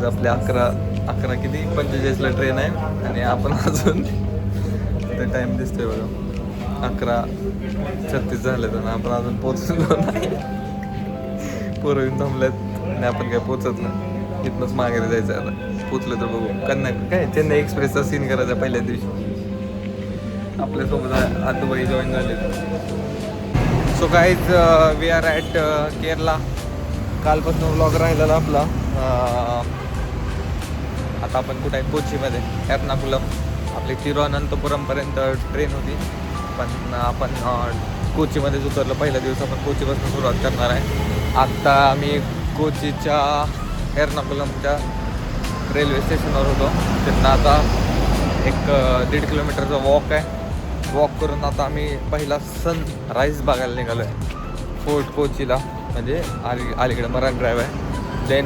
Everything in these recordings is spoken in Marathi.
आपल्या 11 किती 45ला ट्रेन आहे आणि आपण अजून ते टाईम दिसतोय बघा 11:36 झाले तर आपण अजून पोचलो नाही. पोरं येऊन थांबल्यात आणि आपण काय पोचत नाही. इथनंच माघारी जायचं आता. पोचलं तर बघू. काय चेन्नई एक्सप्रेसचा सीन करायचा पहिल्या दिवशी. आपल्यासोबत आदुबाई जॉईन झाले. So guys we are at Kerala. कालपासून व्लॉग राहिलेला आपला. आता आपण कुठे आहे कोचीमध्ये एर्नाकुलम. आपली तिरुअनंतपुरमपर्यंत ट्रेन होती पण आपण कोचीमध्येच उतरलं. पहिल्या दिवस आपण कोचीपासून सुरुवात करणार आहे. आत्ता आम्ही कोचीच्या एर्नाकुलमच्या रेल्वे स्टेशनवर होतो. तिथनं आता एक 1.5 किलोमीटरचा वॉक आहे. वॉक करून आता आम्ही पहिला सनराईज बघायला निघालो आहे फोर्ट कोचीला. म्हणजे अलीकडे मरान ड्राईव्ह आहे. देन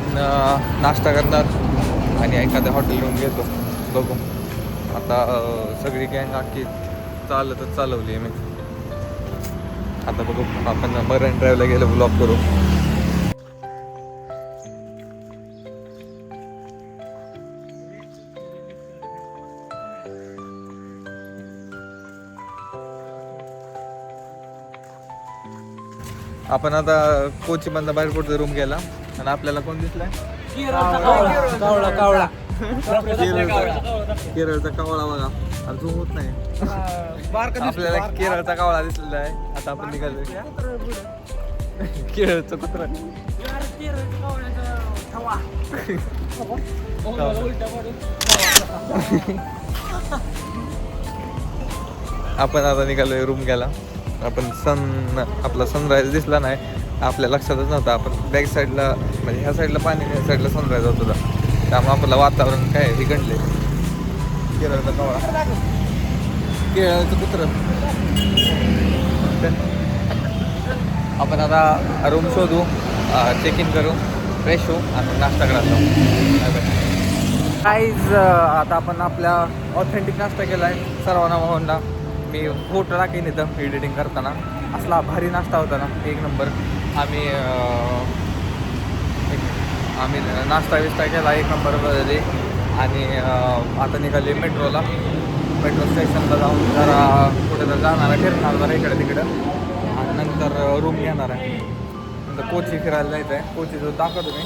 नाश्ता करणार आणि एखाद्या हॉटेल घेऊन घेतो. बघू आता सगळी गँग अख्खी चालतच चालवली आहे मी. आता बघू आपण मरान ड्राईव्हला गेलो ब्लॉग करू. आपण आता कोचीमधनं बाहेर कुठं रूम गेला आणि आपल्याला कोण दिसलाय? कावळा केरळचा कावळा बघा. झूम होत नाही. आपल्याला केरळचा कावळा दिसलेला आहे. आता आपण निघालोय केरळचं कुत्र. आपण आता निघालोय रूम गेला. आपण आपला सनराईज दिसला नाही. आपल्या लक्षातच नव्हतं. आपण बॅक साईडला म्हणजे ह्या साईडला पाणी ह्या साईडला सनराईज होत होता. त्यामुळे आपलं वातावरण काय बिघडले. केरळचा कावळा केरळचं कुत्रं. आपण आता रूम शोधू, चेक इन करू, फ्रेश होऊ आणि नाश्ता करायला. काहीच आता आपण आपल्या ऑथेंटिक नाश्ता केला आहे सर्वांना भावंडा. मी फोटो टाकेन इथं एडिटिंग करताना. असला भारी नाश्ता होता ना, एक नंबर. आम्ही नाश्ता विस्ता केला एक नंबर मध्ये आणि आता निघाली मेट्रोला. मेट्रो स्टेशनला जाऊन जरा कुठे तर जाणार आहे, फिरणार जरा इकडे तिकडं आणि नंतर रूम घेणार आहे. नंतर कोची फिरायला जायचं आहे. कोचीचं दाखवतो मी.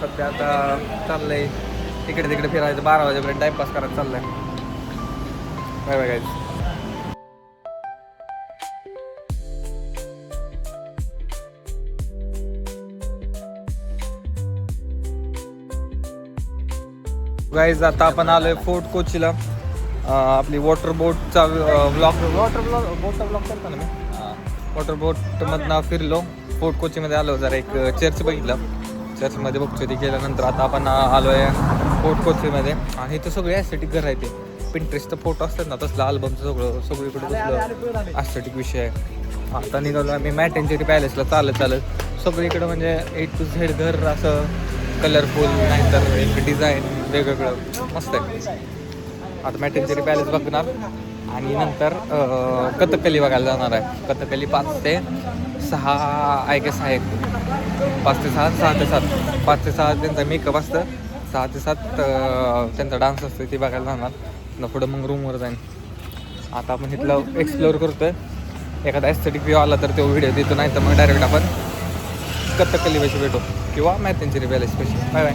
सध्या आता चाललं आहे इकडे तिकडे फिरायचं. 12 वाजेपर्यंत टाईमपास करायला चाललं आहे. काय बघायचं. गाईज आता आपण आलोय फोर्ट कोचीला. आपली वॉटर बोटचा बोटचा ब्लॉग करतो ना मी. वॉटर बोटमधनं फिरलो. फोर्ट कोचीमध्ये आलो. जरा एक चर्च बघितलं. चर्चमध्ये बघतो ते केल्यानंतर आता आपण आलोय फोर्ट कोचीमध्ये. आणि इथं सगळे ॲस्थेटिक घर आहे. ते पिंटरेस्टचं फोटो असतात ना तसलं अल्बमचं सगळीकडे तसलं ॲस्थेटिक विषय आहे. आता निघालो आम्ही मॅटेंचेरी पॅलेसला चालत सगळीकडं म्हणजे A to Z घर असं कलरफुल, नाहीतर एक डिझाईन वेगवेगळं मस्त आहे. आता मॅटेंचेरी पॅलेस बघणार आणि नंतर कथकली बघायला जाणार आहे. कथकली 5 ते 6 आय गेस आहे. 5 ते 6, 6 ते 7. 5 ते 6 त्यांचा मेकअप असतं. 6 ते 7 त्यांचा डान्स असतो. ती बघायला जाणार. पुढं मग रूमवर जाईन. आता आपण इथलं एक्सप्लोअर करतोय. एखादा ॲस्थेटिक व्ह्यू आला तर तो व्हिडिओ देतो, नाही तर मग डायरेक्ट आपण कथकली पैसे भेटू किंवा मॅथेंचेरी पॅलेस पैसे. Bye bye.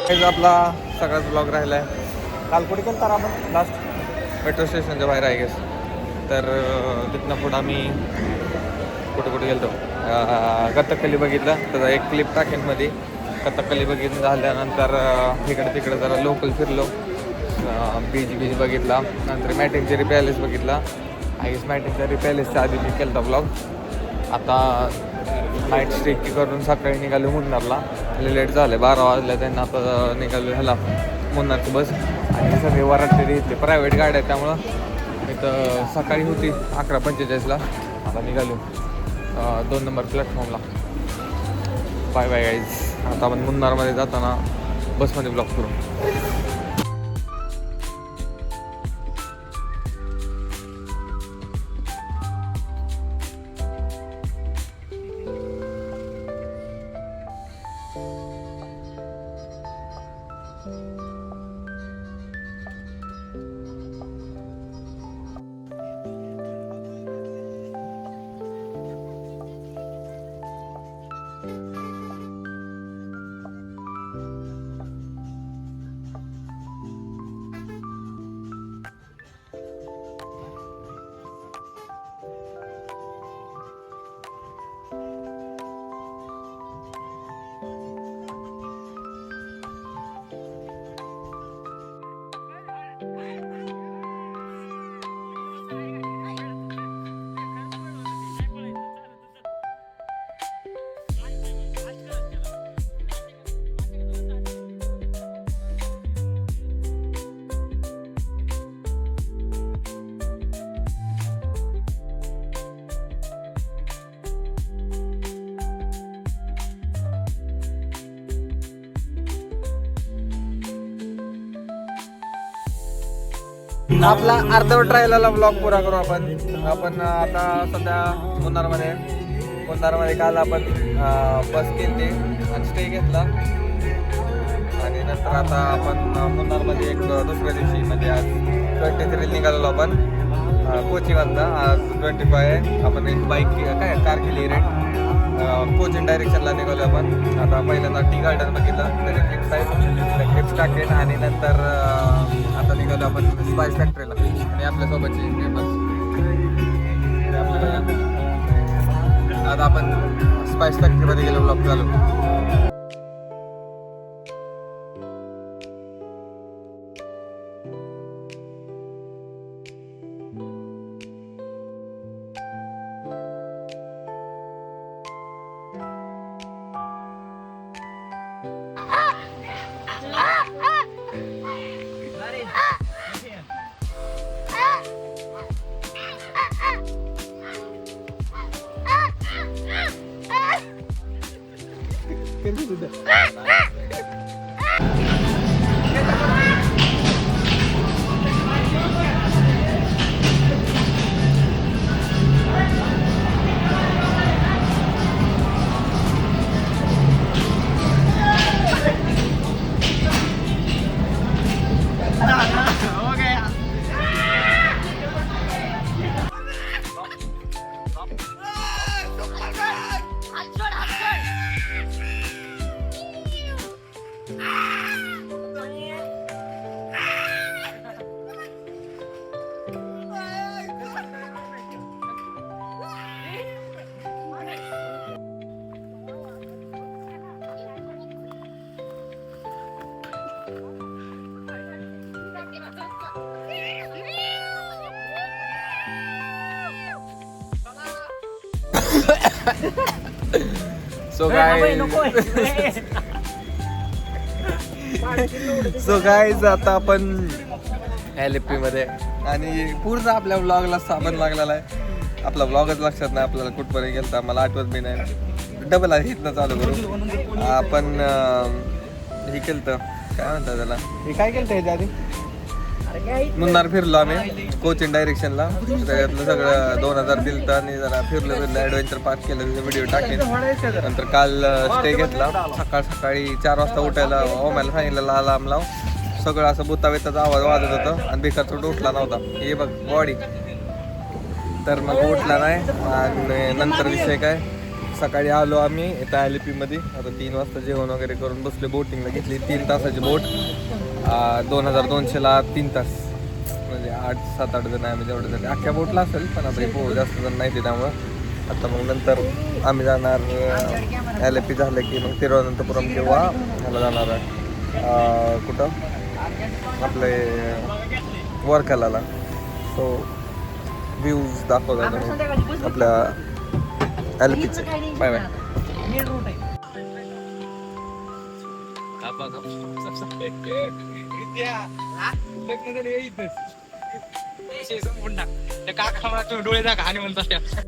हेच आपला सगळाच ब्लॉग राहिला आहे. काल कुठे गेलो तर आपण लास्ट मेट्रो स्टेशनच्या बाहेर आहे गेस. तर तिथनं पुढं आम्ही कुठे गेलो कथकली बघितलं. त्याचा एक क्लिप टाकेन मध्ये. कथकली बघितलं झाल्यानंतर इकडे तिकडे जरा लोकल फिरलो. बीच बघितला. नंतर मॅटिंगचेरी पॅलेस बघितला. आईस मॅटिंगचेरी पॅलेसच्या आधी मी केला ब्लॉग. आता नाईट स्टे करून सकाळी निघालो मुन्नारला. लेट झाले 12 वाजले. त्यांना आता निघालो ह्याला मुन्नारची बस. आणि सगळे वराडलेली इथले प्रायव्हेट गाड्या आहेत. त्यामुळं इथं सकाळी होती 11:45ला. आता निघालो 2 नंबर प्लॅटफॉर्मला. Bye bye guys. आता आपण मुन्नारमध्ये जाताना बसमध्ये ब्लॉग करू. आपला अर्धवट राहिलेला ब्लॉग पुरा करू आपण आता सध्या मुन्नारमध्ये काल आपण बस केली आणि स्टे घेतला. आणि नंतर आता आपण मुन्नारमध्ये एक दुसऱ्या दिवशी म्हणजे आज 23 निघालेलो आपण कोचीमधनं. आज 25 आहे. आपण एक बाईक कार केली रेंट. कोचिंग डायरेक्शनला निघालो आपण. आता पहिल्यांदा टी गार्डन बघितलं. त्याचे क्लिप्स टाकेन. आणि नंतर आता निघालो आपण स्पाइस फॅक्टरीला. आणि आपल्यासोबतचे मेंबर्स आता आपण स्पाइस फॅक्टरीमध्ये गेलो. ब्लॉग झालो. सो गाईज आता आपण LFP मध्ये आणि पूर्ण आपल्या व्लॉगला साबण लागलेला आहे. आपला व्लॉगच लक्षात नाही आपल्याला कुठपर्यंत गेलता. मला आठवत बी नाही. डबल आहे इथनं चालू करू. आपण हे केलं काय म्हणतात त्याला. हे काय केलं ह्याच्या आधी मुन्नार फिरलो आम्ही कोचिंग डायरेक्शनला. त्याच्यातलं सगळं 2000 दिलं आणि जरा फिरलो ॲडव्हेंचर पार्क केलं. व्हिडिओ टाकेन. नंतर काल स्टे घेतला. सकाळी 4 वाजता उठायला ओम्याला सांगितलेलं अलार्म लाव. सगळं असं भुतावेताचा आवाज वाजत होतं आणि बेकार उठला नव्हता. हे बघ बॉडी तर मग उठला नाही. आणि नंतर विषय काय सकाळी आलो आम्ही इथं LP मध्ये. आता 3 वाजता जेवण वगैरे करून बसले. बोटिंगला घेतली 3 तासाची बोट. 2200ला 3 तास, म्हणजे 8-7-8 जण आहे म्हणजे एवढं जण अख्ख्या बोटला असेल, पण आता पोहू जास्त जण नाही ते त्यामुळं. आता मग नंतर आम्ही जाणार LP झालं की मग तिरुवनंतपुरम किंवा ह्याला जाणार आहे कुठं आपले वर्कलाला. सो व्ह्यूज दाखवतात आपल्या LPचे. Bye bye. डोळे दाखा आणि म्हणतात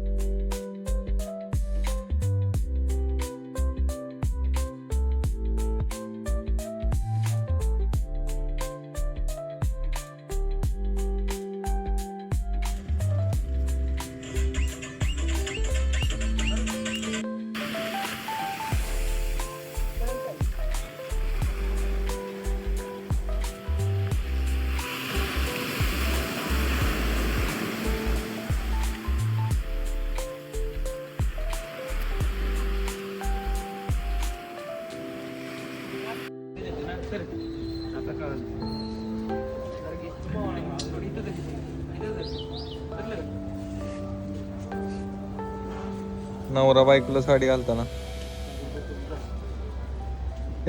नवरा बायकोला साडी घालताना.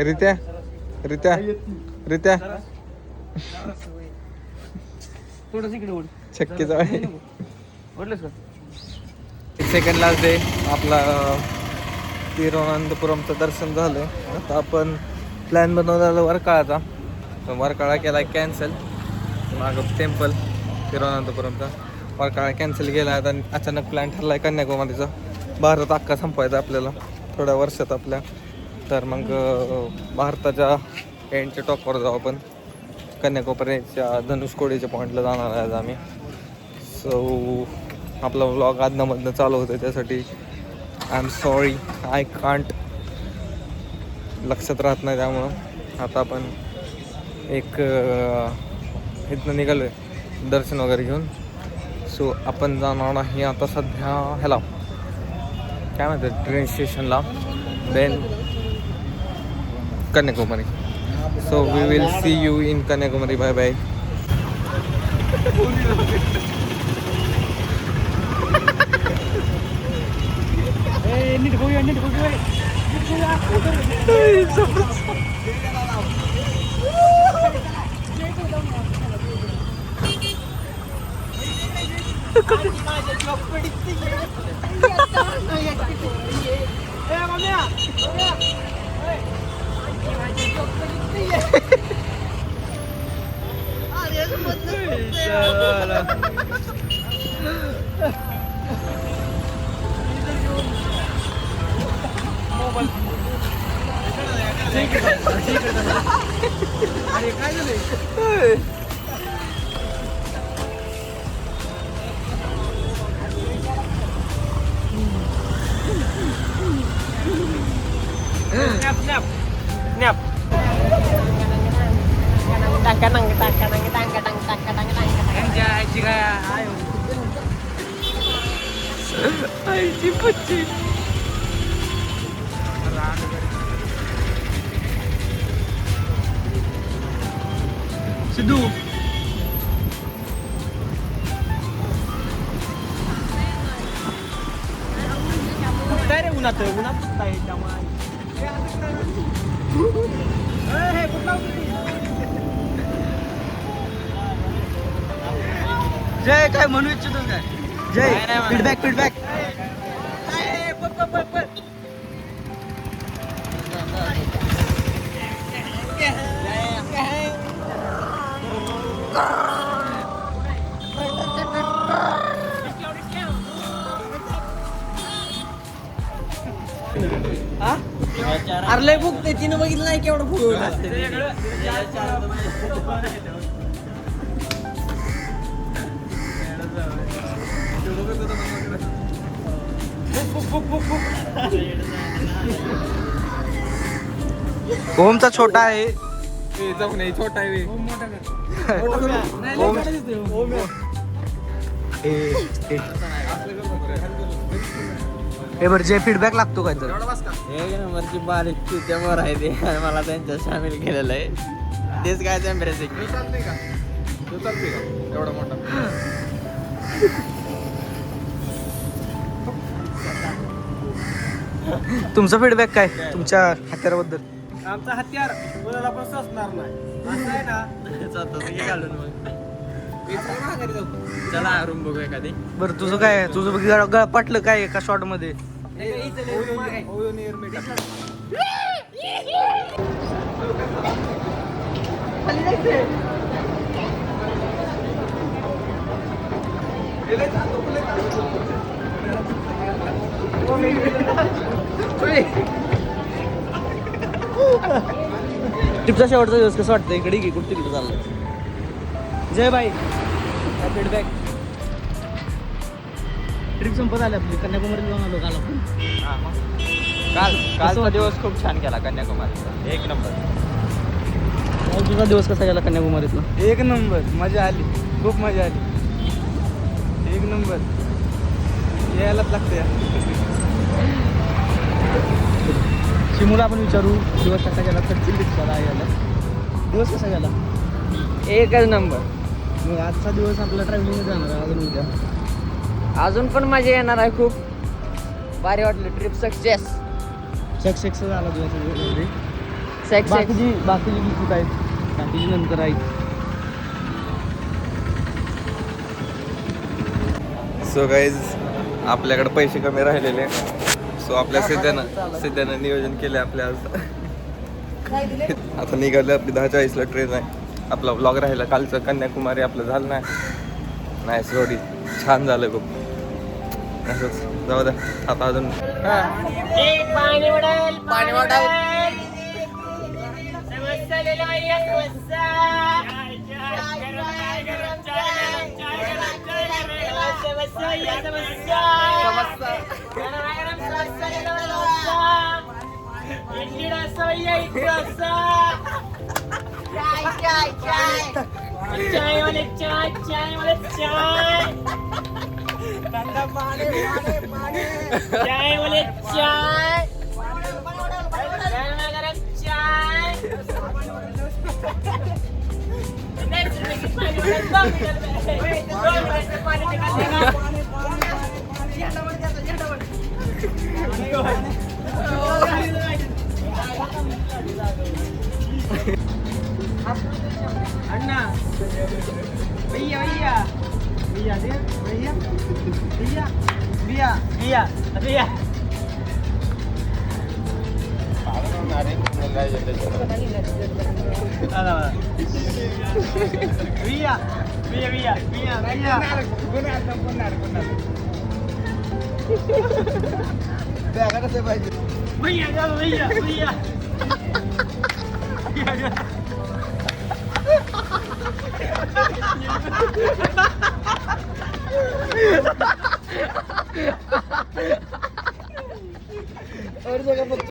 रित्या रित्या रित्या थोडं इकडे ओढ. चक्कीचा आहे. ओढलंस का? सेकंड लास्ट डे आपला तिरुवनंतपुरमचं दर्शन झालं. आता आपण प्लॅन बनवलेला वरकाळाचा, वरकाळा केला कॅन्सल. मागं टेम्पल तिरुवनंतपुरमचा वरकाळा कॅन्सल केला. आता अचानक प्लॅन ठरला आहे कन्याकुमारीचा. भारत अख्खा संपवायचा आपल्याला थोड्या वर्षात आपल्या. तर मग भारताच्या एंडच्या टॉपवर जाऊ आपण. कन्याकुमारीच्या धनुषकोडीच्या पॉईंटला जाणार आहे आज आम्ही. सो आपला व्लॉग आधनंमधनं चालू होतं, त्यासाठी I am sorry. I can't, लक्षात राहत नाही त्यामुळं. आता आपण एक इथनं निघालो आहे दर्शन वगैरे घेऊन. सो आपण जाणार आहे आता सध्या ह्याला काय म्हणतात ट्रेन स्टेशनला, then Kanyakumari. So we will see you in Kanyakumari. Bye bye. नीट बघूया, नीट बघूया. अरे काय झालं? आईची पच्ची सिद्धू काय रे उन्हात जय काय म्हणू इच्छितो काय? जय फीडबॅक फीडबॅक. अरे बुक ते तिनं बघितलं नाही केवढं फुल ओमचा छोटा आहे. जाऊ नाही, छोटा आहे. हे बरं जे फीडबॅक लागतो काय तर एक नंबरची बारीक चुत्यावर आहे ते आणि मला त्यांच्या सामील केलेलं आहे तेच काय टेम्परेचर चालतंय का तो चालतंय का एवढा मोठा तुमचा फीडबॅक काय तुमच्या हत्याराबद्दल आमचा हत्यार कोणाला पण ससणार नाही असं आहे ना घालून मग चला रूम बघू एखादी बरं तुझं काय तुझं गळा पाटलं काय एका शॉर्ट मध्ये ट्रिपचा शेवटचा दिवस कसं वाटतं इकडे की कुठे तिकडे चाललंय जय बाई फीडबॅक ट्रिप संपत आली आपली कन्याकुमारीला जाऊन आलो काल आपण कालचा दिवस खूप छान गेला कन्याकुमारीचा एक नंबर तुझा दिवस कसा गेला कन्याकुमारीतला एक नंबर मजा आली खूप मजा आली एक नंबर यायलाच लागते चिमूला आपण विचारू दिवस कसा गेला खर्चिल रिक्षाला यायला दिवस कसा गेला एकच नंबर मग आजचा दिवस आपला ट्रॅव्हलिंग जाणार आहे अजून उद्या अजून पण मजा येणार आहे खूप भारी वाटलं ट्रिप सक्सेस सक्सेस झाला दिवस सक्सेस बाकीची बिस्किट आहेत बाकीची नंतर आहेत सो गाईज आपल्याकडे पैसे कमी राहिलेले सो आपल्या सिद्ध्यानं नियोजन केले आपल्या आज आता निघालं आपली 10:40ला ट्रेन आहे आपला व्लॉग राहिला कालचं कन्याकुमारी आपलं झालं नाही सोडी छान झालं खूप असंच जाऊ द्या आता अजून पाणी वाटाल अन्ना भैया भैया भैया दे भैया भैया भैया भैया भैया भैया भैया भैया भैया भैया भैया और जगह